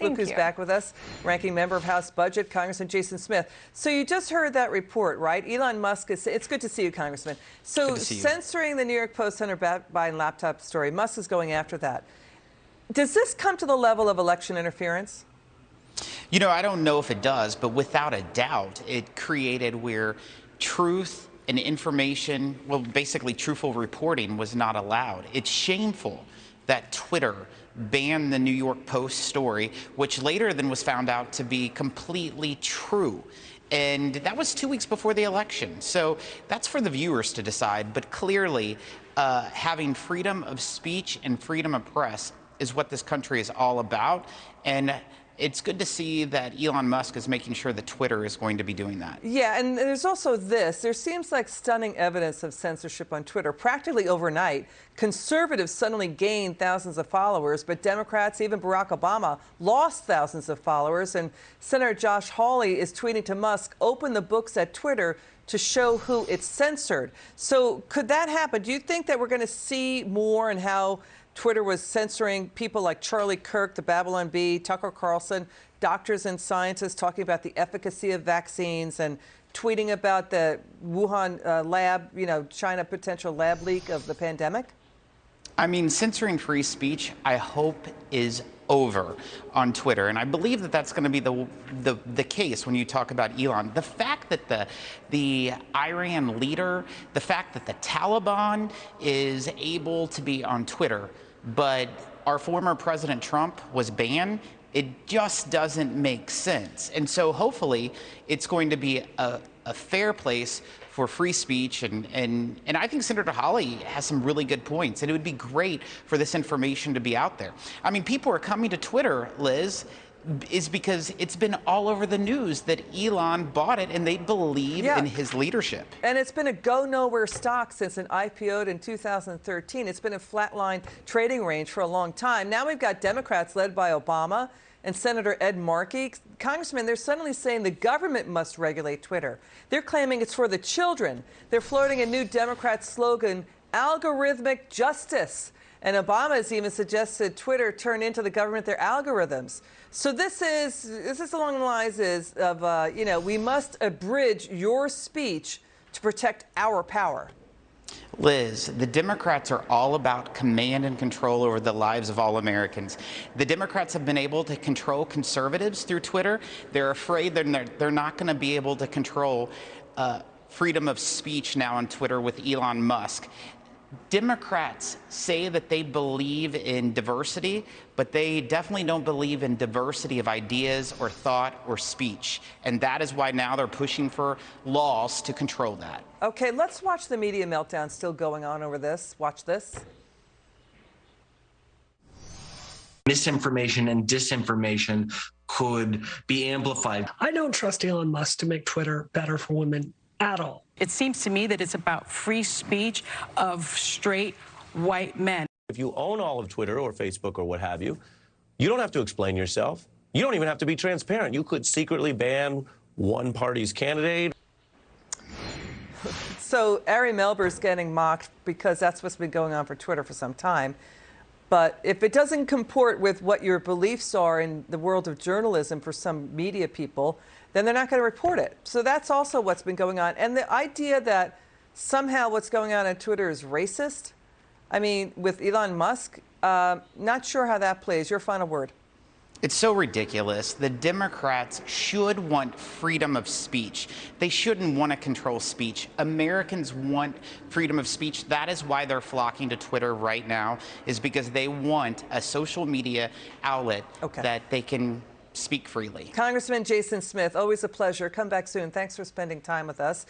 Look who's back with us, ranking member of House Budget, Congressman Jason Smith. So you just heard that report, right? Elon Musk is, it's good to see you, Congressman. So censoring the New York Post Hunter Biden laptop story, Musk is going after that. Does this come to the level of election interference? You know, I don't know if it does, but without a doubt, it created where truth and information, well, basically truthful reporting was not allowed. It's shameful that Twitter banned the New York Post story, which later then was found out to be completely true. And that was 2 weeks before the election. So that's for the viewers to decide. But clearly, having freedom of speech and freedom of press is what this country is all about. And it's good to see that Elon Musk is making sure that Twitter is going to be doing that. Yeah, and there's also this. There seems like stunning evidence of censorship on Twitter. Practically overnight, conservatives suddenly gained thousands of followers, but Democrats, even Barack Obama, lost thousands of followers. And Senator Josh Hawley is tweeting to Musk, open the books at Twitter to show who it's censored. So could that happen? Do you think that we're going to see more in how Twitter was censoring people like Charlie Kirk, the Babylon Bee, Tucker Carlson, doctors and scientists talking about the efficacy of vaccines and tweeting about the Wuhan lab, China potential lab leak of the pandemic? I mean, censoring free speech, I hope, is over on Twitter. And I believe that that's going to be the case when you talk about Elon. The fact that the Iran leader, the fact that the Taliban is able to be on Twitter, but our former President Trump was banned, it just doesn't make sense. And so hopefully it's going to be a fair place for free speech. And I think Senator Hawley has some really good points. And it would be great for this information to be out there. I mean, people are coming to Twitter, Liz, is because it's been all over the news that Elon bought it and they believe in his leadership. And it's been a go-nowhere stock since it IPO'd in 2013. It's been a flatline trading range for a long time. Now we've got Democrats led by Obama and Senator Ed Markey. Congressman, they're suddenly saying the government must regulate Twitter. They're claiming it's for the children. They're floating a new Democrat slogan, algorithmic justice. And Obama has even suggested Twitter turn into the government their algorithms. So this is along the lines of, we must abridge your speech to protect our power. Liz, the Democrats are all about command and control over the lives of all Americans. The Democrats have been able to control conservatives through Twitter. They're afraid they're not going to be able to control freedom of speech now on Twitter with Elon Musk. Democrats say that they believe in diversity, but they definitely don't believe in diversity of ideas or thought or speech. And that is why now they're pushing for laws to control that. Okay, let's watch the media meltdown still going on over this. Watch this. Misinformation and disinformation could be amplified. I don't trust Elon Musk to make Twitter better for women at all. It seems to me that it's about free speech of straight white men. If you own all of Twitter or Facebook or what have you, you don't have to explain yourself. You don't even have to be transparent. You could secretly ban one party's candidate. So Ari Melber's getting mocked because that's what's been going on for Twitter for some time. But if it doesn't comport with what your beliefs are in the world of journalism for some media people, then they're not going to report it. So that's also what's been going on. And the idea that somehow what's going on Twitter is racist, I mean, with Elon Musk, not sure how that plays. Your final word. It's so ridiculous. The Democrats should want freedom of speech. They shouldn't want to control speech. Americans want freedom of speech. That is why they're flocking to Twitter right now, is because they want a social media outlet that they can speak freely. Congressman Jason Smith, always a pleasure. Come back soon. Thanks for spending time with us.